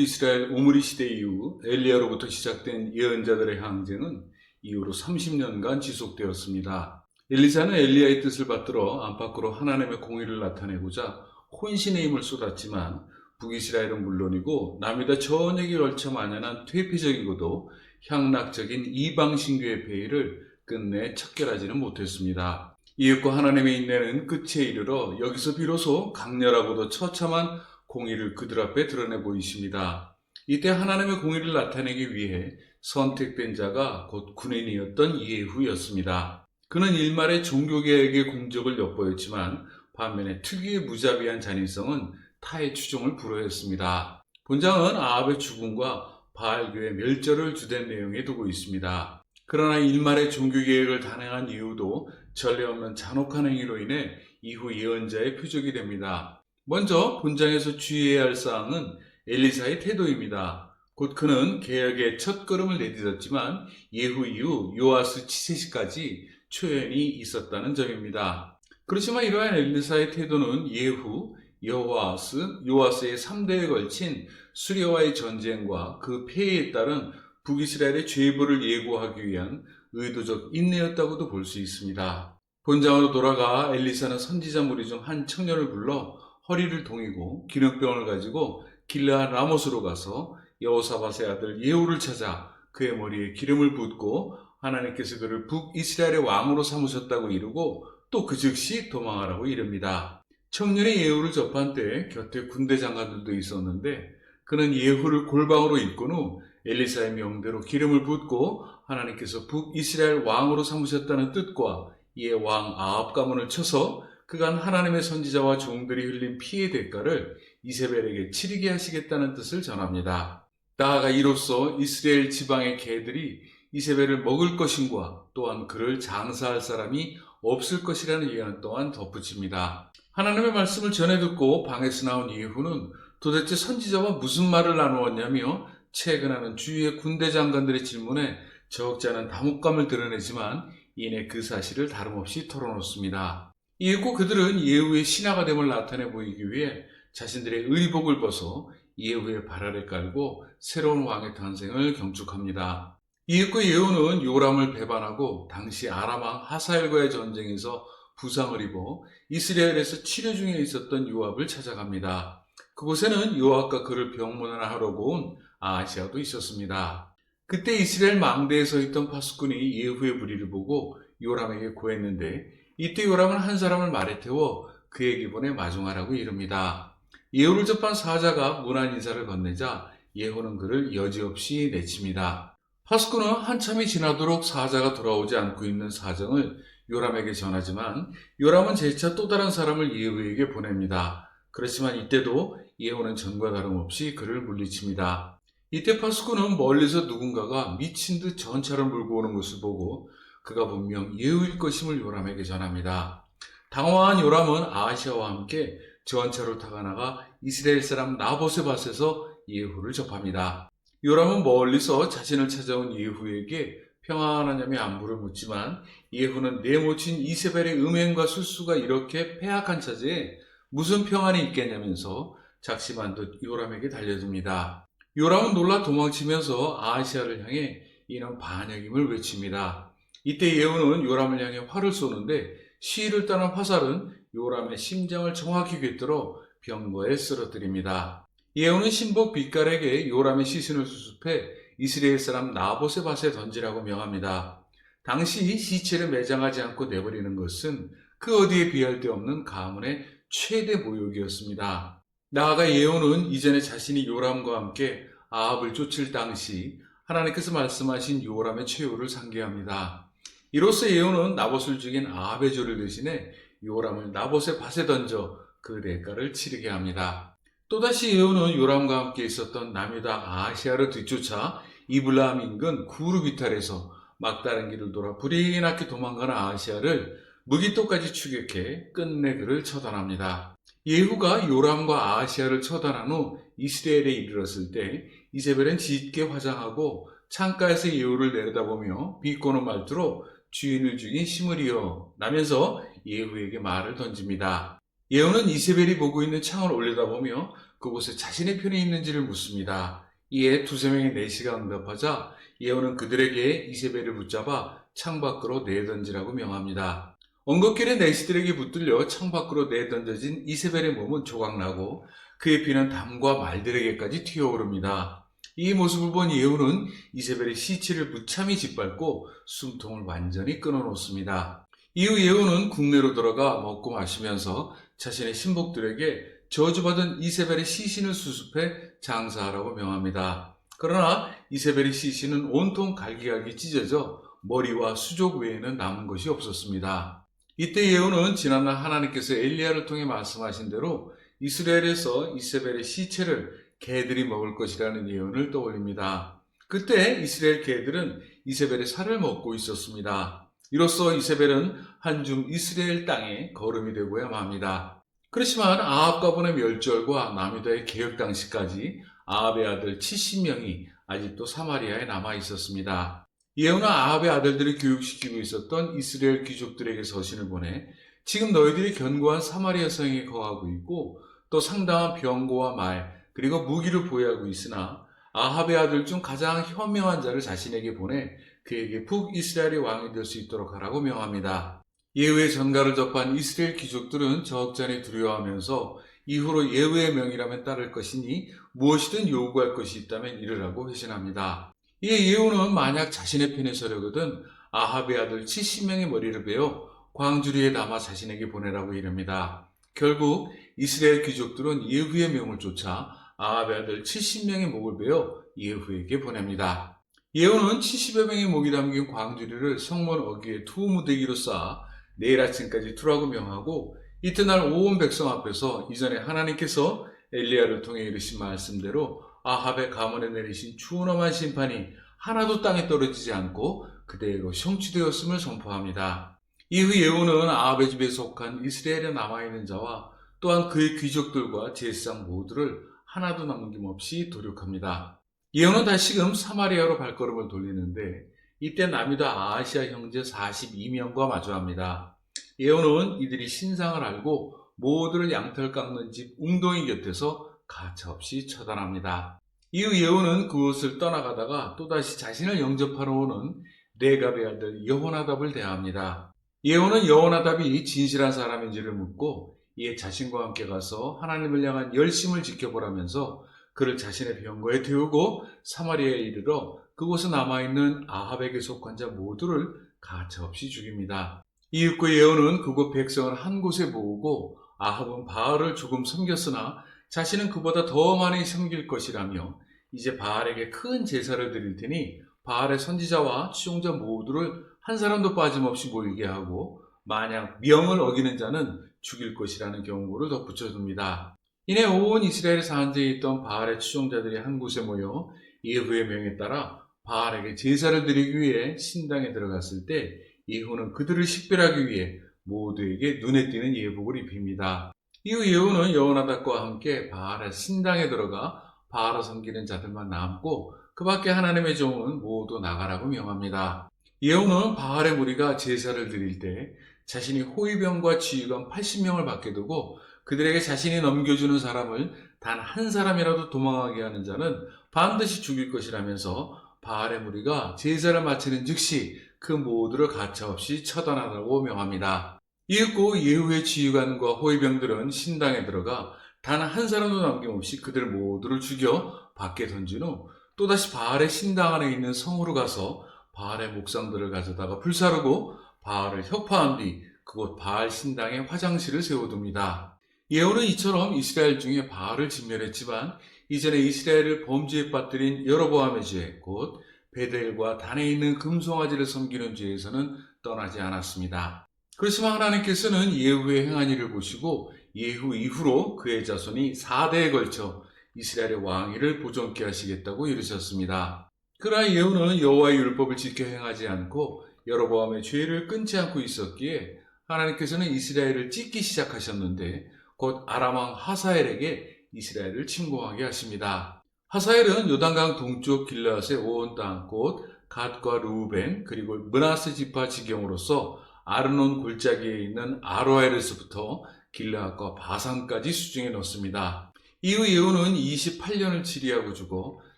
북이스라엘 우므리 시대 이후 엘리야로부터 시작된 예언자들의 항쟁은 이후로 30년간 지속되었습니다. 엘리사는 엘리야의 뜻을 받들어 안팎으로 하나님의 공의를 나타내고자 혼신의 힘을 쏟았지만 북이스라엘은 물론이고 남유다 전역에 걸쳐 만연한 퇴폐적이고도 향락적인 이방 신교의 폐위를 끝내 척결하지는 못했습니다. 이윽고 하나님의 인내는 끝에 이르러 여기서 비로소 강렬하고도 처참한 공의를 그들 앞에 드러내 보이십니다. 이때 하나님의 공의를 나타내기 위해 선택된 자가 곧 군인이었던 예후였습니다. 그는 일말의 종교개혁의 공적을 엿보였지만 반면에 특유의 무자비한 잔인성은 타의 추종을 불허했습니다. 본장은 아합의 죽음과 바알교의 멸절을 주된 내용에 두고 있습니다. 그러나 일말의 종교개혁을 단행한 이후도 전례 없는 잔혹한 행위로 인해 이후 예언자의 표적이 됩니다. 먼저 본장에서 주의해야 할 사항은 엘리사의 태도입니다. 곧 그는 개혁의 첫 걸음을 내딛었지만 예후 이후 요아스 치세시까지 초연이 있었다는 점입니다. 그렇지만 이러한 엘리사의 태도는 예후, 요아스의 3대에 걸친 수리아와의 전쟁과 그 폐해에 따른 북이스라엘의 죄벌을 예고하기 위한 의도적 인내였다고도 볼 수 있습니다. 본장으로 돌아가 엘리사는 선지자 무리 중 한 청년을 불러 허리를 동이고 기름병을 가지고 길르앗 라못으로 가서 여호사밧의 아들 예후를 찾아 그의 머리에 기름을 붓고 하나님께서 그를 북이스라엘의 왕으로 삼으셨다고 이르고 또 그 즉시 도망하라고 이릅니다. 청년이 예후를 접한 때 곁에 군대 장관들도 있었는데 그는 예후를 골방으로 이끈 후 엘리사의 명대로 기름을 붓고 하나님께서 북이스라엘 왕으로 삼으셨다는 뜻과 이에 왕 아합 가문을 쳐서 그간 하나님의 선지자와 종들이 흘린 피의 대가를 이세벨에게 치르게 하시겠다는 뜻을 전합니다. 나아가 이로써 이스라엘 지방의 개들이 이세벨을 먹을 것인과 또한 그를 장사할 사람이 없을 것이라는 예언 또한 덧붙입니다. 하나님의 말씀을 전해 듣고 방에서 나온 예후는 도대체 선지자와 무슨 말을 나누었냐며 채근하는 주위의 군대 장관들의 질문에 적지 않은 당혹감을 드러내지만 이내 그 사실을 다름없이 털어놓습니다. 이윽고 그들은 예후의 신하가 됨을 나타내 보이기 위해 자신들의 의복을 벗어 예후의 발 아래 깔고 새로운 왕의 탄생을 경축합니다. 이윽고 예후는 요람을 배반하고 당시 아람 왕 하사엘과의 전쟁에서 부상을 입어 이스라엘에서 치료 중에 있었던 요압을 찾아갑니다. 그곳에는 요압과 그를 병문안하려고 온 아하시아도 있었습니다. 그때 이스라엘 망대에 서 있던 파수꾼이 예후의 무리를 보고 요람에게 고했는데 이때 요람은 한 사람을 말에 태워 그에게 보내 마중하라고 이릅니다. 예후를 접한 사자가 문안 인사를 건네자 예후는 그를 여지없이 내칩니다. 파수꾼은 한참이 지나도록 사자가 돌아오지 않고 있는 사정을 요람에게 전하지만 요람은 재차 또 다른 사람을 예후에게 보냅니다. 그렇지만 이때도 예후는 전과 다름없이 그를 물리칩니다. 이때 파수꾼은 멀리서 누군가가 미친 듯 전차를 몰고 오는 것을 보고 그가 분명 예후일 것임을 요람에게 전합니다. 당황한 요람은 아하시아와 함께 전차로 타고 나가 이스라엘 사람 나봇의 밭에서 예후를 접합니다. 요람은 멀리서 자신을 찾아온 예후에게 평안하냐며 안부를 묻지만 예후는 내 모친 이세벨의 음행과 술수가 이렇게 폐악한 차제에 무슨 평안이 있겠냐면서 작심한 듯 요람에게 달려듭니다. 요람은 놀라 도망치면서 아하시아를 향해 이는 반역임을 외칩니다. 이때 예후는 요람을 향해 활을 쏘는데 시위를 떠난 화살은 요람의 심장을 정확히 꿰뚫어 병거에 쓰러뜨립니다. 예후는 신복 빛깔에게 요람의 시신을 수습해 이스라엘 사람 나봇의 밭에 던지라고 명합니다. 당시 시체를 매장하지 않고 내버리는 것은 그 어디에 비할 데 없는 가문의 최대 모욕이었습니다. 나아가 예후는 이전에 자신이 요람과 함께 아합을 쫓을 당시 하나님께서 말씀하신 요람의 최후를 상기합니다. 이로써 예후는 나봇을 죽인 아합의 죄를 대신해 요람을 나봇의 밭에 던져 그 대가를 치르게 합니다. 또다시 예후는 요람과 함께 있었던 남유다 아하시아를 뒤쫓아 이블람 인근 구르비탈에서 막다른 길을 돌아 불이 나게 도망가는 아하시아를 무기토까지 추격해 끝내 그를 처단합니다. 예후가 요람과 아하시아를 처단한 후 이스라엘에 이르렀을 때 이세벨은 짙게 화장하고 창가에서 예후를 내려다보며 비꼬는 말투로 주인을 죽인 시므리여 라면서 예후에게 말을 던집니다. 예후는 이세벨이 보고 있는 창을 올려다보며 그곳에 자신의 편에 있는지를 묻습니다. 이에 두세 명의 내시가 응답하자 예후는 그들에게 이세벨을 붙잡아 창밖으로 내던지라고 명합니다. 언급길에 내시들에게 붙들려 창밖으로 내던져진 이세벨의 몸은 조각나고 그의 피는 담과 말들에게까지 튀어오릅니다. 이 모습을 본 예후는 이세벨의 시체를 무참히 짓밟고 숨통을 완전히 끊어놓습니다. 이후 예후는 국내로 들어가 먹고 마시면서 자신의 신복들에게 저주받은 이세벨의 시신을 수습해 장사하라고 명합니다. 그러나 이세벨의 시신은 온통 갈기갈기 찢어져 머리와 수족 외에는 남은 것이 없었습니다. 이때 예후는 지난날 하나님께서 엘리야를 통해 말씀하신 대로 이스라엘에서 이세벨의 시체를 개들이 먹을 것이라는 예언을 떠올립니다. 그때 이스라엘 개들은 이세벨의 살을 먹고 있었습니다. 이로써 이세벨은 한 줌 이스라엘 땅에 거름이 되고야 맙니다. 그렇지만 아합 가문의 멸절과 남유다의 개혁 당시까지 아합의 아들 70명이 아직도 사마리아에 남아 있었습니다. 예후는 아합의 아들들을 교육시키고 있었던 이스라엘 귀족들에게 서신을 보내 지금 너희들이 견고한 사마리아 성에 거하고 있고 또 상당한 병거와 말 그리고 무기를 보유하고 있으나 아합의 아들 중 가장 현명한 자를 자신에게 보내 그에게 북이스라엘의 왕이 될 수 있도록 하라고 명합니다. 예후의 전가를 접한 이스라엘 귀족들은 적잖이 두려워하면서 이후로 예후의 명이라면 따를 것이니 무엇이든 요구할 것이 있다면 이르라고 회신합니다. 이에 예후는 만약 자신의 편에 서려거든 아합의 아들 70명의 머리를 베어 광주리에 담아 자신에게 보내라고 이릅니다. 결국 이스라엘 귀족들은 예후의 명을 쫓아 아합의 아들 70명의 목을 베어 예후에게 보냅니다. 예후는 70여 명의 목이 담긴 광주리를 성문 어귀에 투무대기로 쌓아 내일 아침까지 두라고 명하고 이튿날 온 백성 앞에서 이전에 하나님께서 엘리야를 통해 이르신 말씀대로 아합의 가문에 내리신 추운엄한 심판이 하나도 땅에 떨어지지 않고 그대로 성취되었음을 선포합니다. 이후 예후는 아합의 집에 속한 이스라엘에 남아있는 자와 또한 그의 귀족들과 제사장 모두를 하나도 남김없이 도륙합니다. 예후는 다시금 사마리아로 발걸음을 돌리는데 이때 남유다 아하시아 형제 42명과 마주합니다. 예후는 이들이 신상을 알고 모두를 양털 깎는 집 웅덩이 곁에서 가차없이 처단합니다. 이후 예후는 그곳을 떠나가다가 또다시 자신을 영접하러 오는 레갑의 아들 여호나답을 대합니다. 예후는 여호나답이 진실한 사람인지를 묻고 이에 자신과 함께 가서 하나님을 향한 열심을 지켜보라면서 그를 자신의 병거에 태우고 사마리아에 이르러 그곳에 남아있는 아합에게 속한 자 모두를 가차없이 죽입니다. 이윽고 예후는 그곳 백성을 한 곳에 모으고 아합은 바알을 조금 섬겼으나 자신은 그보다 더 많이 섬길 것이라며 이제 바알에게 큰 제사를 드릴 테니 바알의 선지자와 추종자 모두를 한 사람도 빠짐없이 모이게 하고 만약 명을 어기는 자는 죽일 것이라는 경고를 덧붙여줍니다. 이내 온 이스라엘 산지에 있던 바알의 추종자들이 한 곳에 모여 예후의 명에 따라 바알에게 제사를 드리기 위해 신당에 들어갔을 때 예후는 그들을 식별하기 위해 모두에게 눈에 띄는 예복을 입힙니다. 이후 예후는 여호나답과 함께 바알의 신당에 들어가 바알을 섬기는 자들만 남고 그 밖에 하나님의 종은 모두 나가라고 명합니다. 예후는 바알의 무리가 제사를 드릴 때 자신이 호위병과 지휘관 80명을 밖에 두고 그들에게 자신이 넘겨주는 사람을 단 한 사람이라도 도망하게 하는 자는 반드시 죽일 것이라면서 바알의 무리가 제사를 마치는 즉시 그 모두를 가차없이 처단하라고 명합니다. 이윽고 예후의 지휘관과 호위병들은 신당에 들어가 단 한 사람도 남김없이 그들 모두를 죽여 밖에 던진 후 또다시 바알의 신당 안에 있는 성으로 가서 바알의 목상들을 가져다가 불사르고 바알을 혁파한 뒤 그곳 바알 신당에 화장실을 세워둡니다. 예후는 이처럼 이스라엘 중에 바알을 진멸했지만 이전에 이스라엘을 범죄에 빠뜨린 여로보암의 죄, 곧 베델과 단에 있는 금송아지를 섬기는 죄에서는 떠나지 않았습니다. 그렇지만 하나님께서는 예후의 행한 일을 보시고 예후 이후로 그의 자손이 4대에 걸쳐 이스라엘의 왕위를 보존케 하시겠다고 이르셨습니다. 그러나 예후는 여호와의 율법을 지켜 행하지 않고 여로보암의 죄를 끊지 않고 있었기에 하나님께서는 이스라엘을 찢기 시작하셨는데 곧 아람 왕 하사엘에게 이스라엘을 침공하게 하십니다. 하사엘은 요단강 동쪽 길르앗의 온 땅, 곧 갓과 루벤 그리고 므낫세 지파 지경으로서 아르논 골짜기에 있는 아로엘에서부터 길르앗과 바산까지 수중에 넣습니다. 이후 예후는 28년을 치리하고 죽어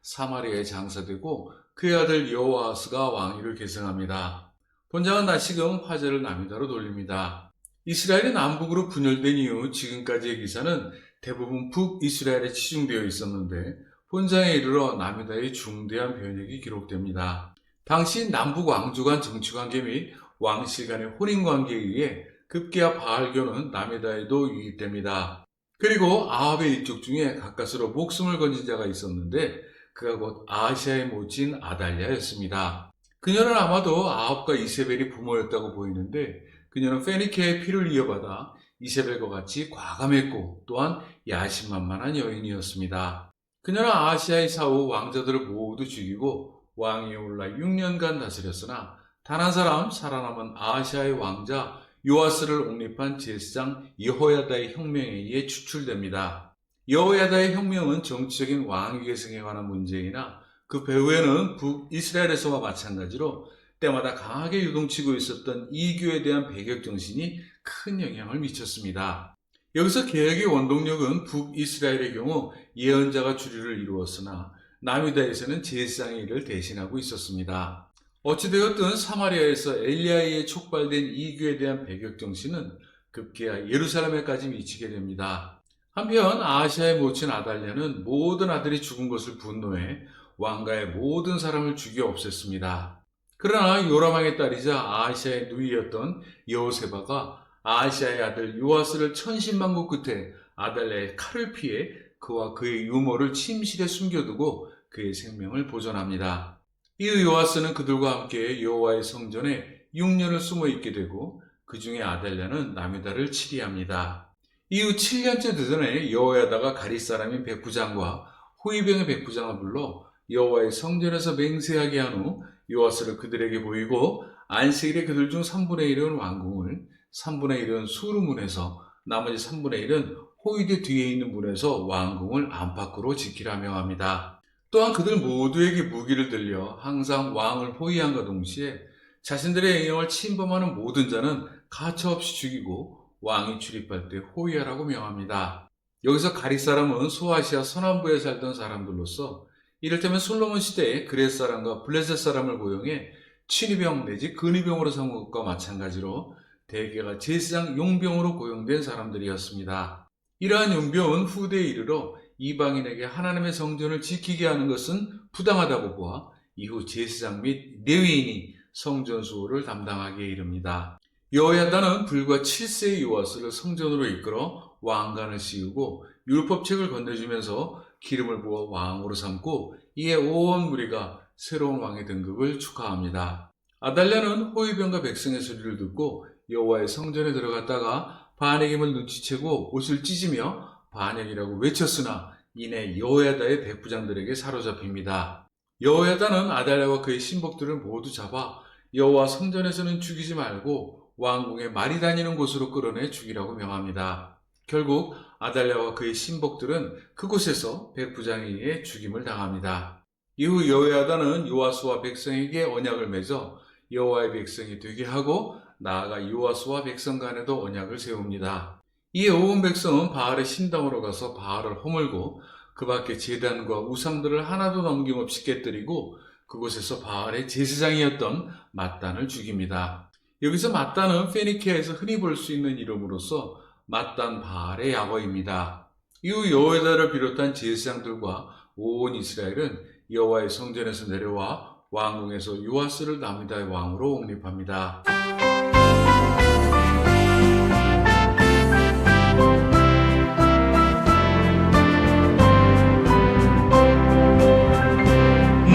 사마리아에 장사되고 그의 아들 여호아하스가 왕위를 계승합니다. 본장은 다시금 화제를 남유다로 돌립니다. 이스라엘이 남북으로 분열된 이후 지금까지의 기사는 대부분 북이스라엘에 치중되어 있었는데 본장에 이르러 남유다의 중대한 변혁이 기록됩니다. 당시 남북 왕조 간 정치관계 및 왕실 간의 혼인관계에 의해 급기야 바알교는 남유다에도 유입됩니다. 그리고 아합의 일족 중에 가까스로 목숨을 건진 자가 있었는데 그가 곧 아하시아의 모친 아달랴였습니다. 그녀는 아마도 아합과 이세벨이 부모였다고 보이는데 그녀는 페니케의 피를 이어받아 이세벨과 같이 과감했고 또한 야심만만한 여인이었습니다. 그녀는 아하시아의 사후 왕자들을 모두 죽이고 왕위에 올라 6년간 다스렸으나 단 한 사람 살아남은 아하시아의 왕자 요아스를 옹립한 제사장 여호야다의 혁명에 의해 추출됩니다. 여호야다의 혁명은 정치적인 왕위 계승에 관한 문제이나 그 배후에는 북이스라엘에서와 마찬가지로 때마다 강하게 유동치고 있었던 이교에 대한 배격 정신이 큰 영향을 미쳤습니다. 여기서 개혁의 원동력은 북이스라엘의 경우 예언자가 주류를 이루었으나 남유다에서는 제사장의 일을 대신하고 있었습니다. 어찌되었든 사마리아에서 엘리야에 촉발된 이교에 대한 배격 정신은 급기야 예루살렘에까지 미치게 됩니다. 한편 아하시아의 모친 아달랴는 모든 아들이 죽은 것을 분노해 왕가의 모든 사람을 죽여 없앴습니다. 그러나 요람왕의 딸이자 아하시아의 누이였던 여호세바가 아하시아의 아들 요아스를 천신만고 끝에 아달랴의 칼을 피해 그와 그의 유모를 침실에 숨겨두고 그의 생명을 보존합니다. 이후 요아스는 그들과 함께 여호와의 성전에 6년을 숨어 있게 되고 그 중에 아달랴는 남유다를 치리합니다. 이후 7년째 되전에 여호야다가 가릿 사람인 백부장과 호위병의 백부장을 불러 여호와의 성전에서 맹세하게 한 후 요아스를 그들에게 보이고 안식일에 그들 중 3분의 1은 왕궁을, 3분의 1은 수르문에서 나머지 3분의 1은 호위대 뒤에 있는 문에서 왕궁을 안팎으로 지키라 명합니다. 또한 그들 모두에게 무기를 들려 항상 왕을 호위함과 동시에 자신들의 영역을 침범하는 모든 자는 가차없이 죽이고 왕이 출입할 때 호위하라고 명합니다. 여기서 가릿 사람은 소아시아 서남부에 살던 사람들로서 이를테면 솔로몬 시대에 그렛 사람과 블레셋 사람을 고용해 친위병 내지 근위병으로 삼은 것과 마찬가지로 대개가 제사장 용병으로 고용된 사람들이었습니다. 이러한 용병은 후대에 이르러 이방인에게 하나님의 성전을 지키게 하는 것은 부당하다고 보아 이후 제사장 및 레위인이 성전 수호를 담당하기에 이릅니다. 여호야다는 불과 7세의 요아스를 성전으로 이끌어 왕관을 씌우고 율법책을 건네주면서 기름을 부어 왕으로 삼고 이에 온 무리가 새로운 왕의 등극을 축하합니다. 아달랴는 호위병과 백성의 소리를 듣고 여호와의 성전에 들어갔다가 반역임을 눈치채고 옷을 찢으며 반역이라고 외쳤으나 이내 여호야다의 백부장들에게 사로잡힙니다. 여호야다는 아달랴와 그의 신복들을 모두 잡아 여호와 성전에서는 죽이지 말고 왕궁에 말이 다니는 곳으로 끌어내 죽이라고 명합니다. 결국 아달랴와 그의 신복들은 그곳에서 백부장에 의해 죽임을 당합니다. 이후 여호야다는 요아스와 백성에게 언약을 맺어 여호와의 백성이 되게 하고 나아가 요아스와 백성 간에도 언약을 세웁니다. 이에 온 백성은 바알의 신당으로 가서 바알을 허물고 그 밖에 제단과 우상들을 하나도 넘김없이 깨뜨리고 그곳에서 바알의 제사장이었던 맏단을 죽입니다. 여기서 맏단은 페니키아에서 흔히 볼 수 있는 이름으로서 맏단 바알의 약어입니다. 이후 여호야다를 비롯한 제사장들과 온 이스라엘은 여호와의 성전에서 내려와 왕궁에서 요아스를 남유다의 왕으로 옹립합니다.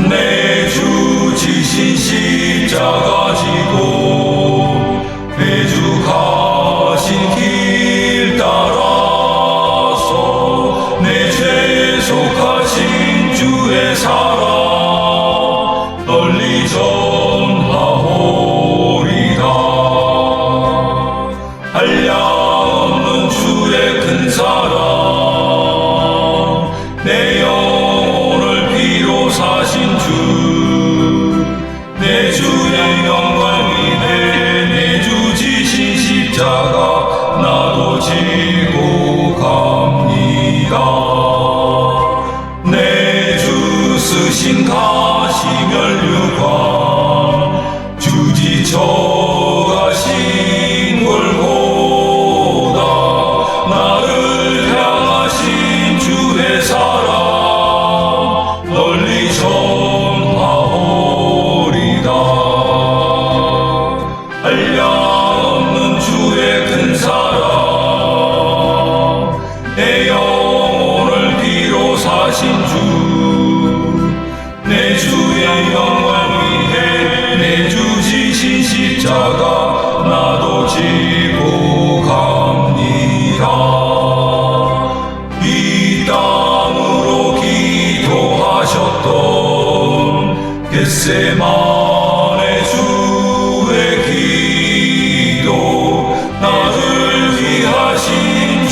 내 주 지신 십자가 지고 배죽하신 길 따라서 내 죄 속하신 주의 사랑 널리 전하오리다. 한량없는 주의 큰 사랑 내 영혼을 피로 사신 주 내 주의 영광이 내 주 지신 십자가 나도 지고 갑니다.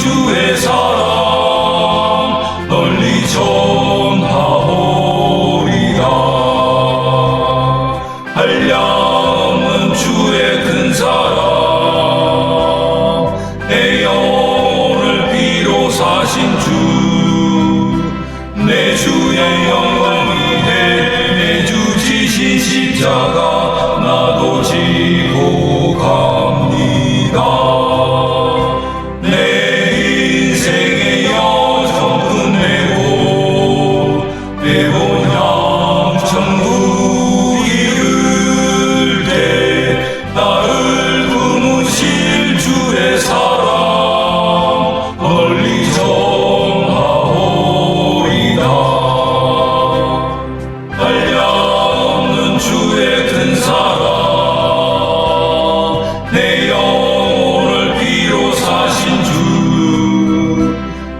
주의 사랑 널리 전하오리라. 한량없는 주의 큰 사랑 내 영혼을 비로사신 주 내 주의 영광 위에 내 주 지신 십자가 나도 지고 갑니다. 내 인생의 여정 끝내고 내 본향 천국 이룰 때 나를 부르실 주의 사랑 널리 전하오리다. 한량없는 주의 큰 사랑 내 영혼을 비로사신 주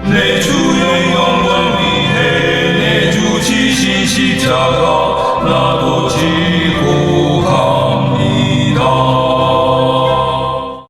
내 주의 영광 위에 내 주 지신 십자가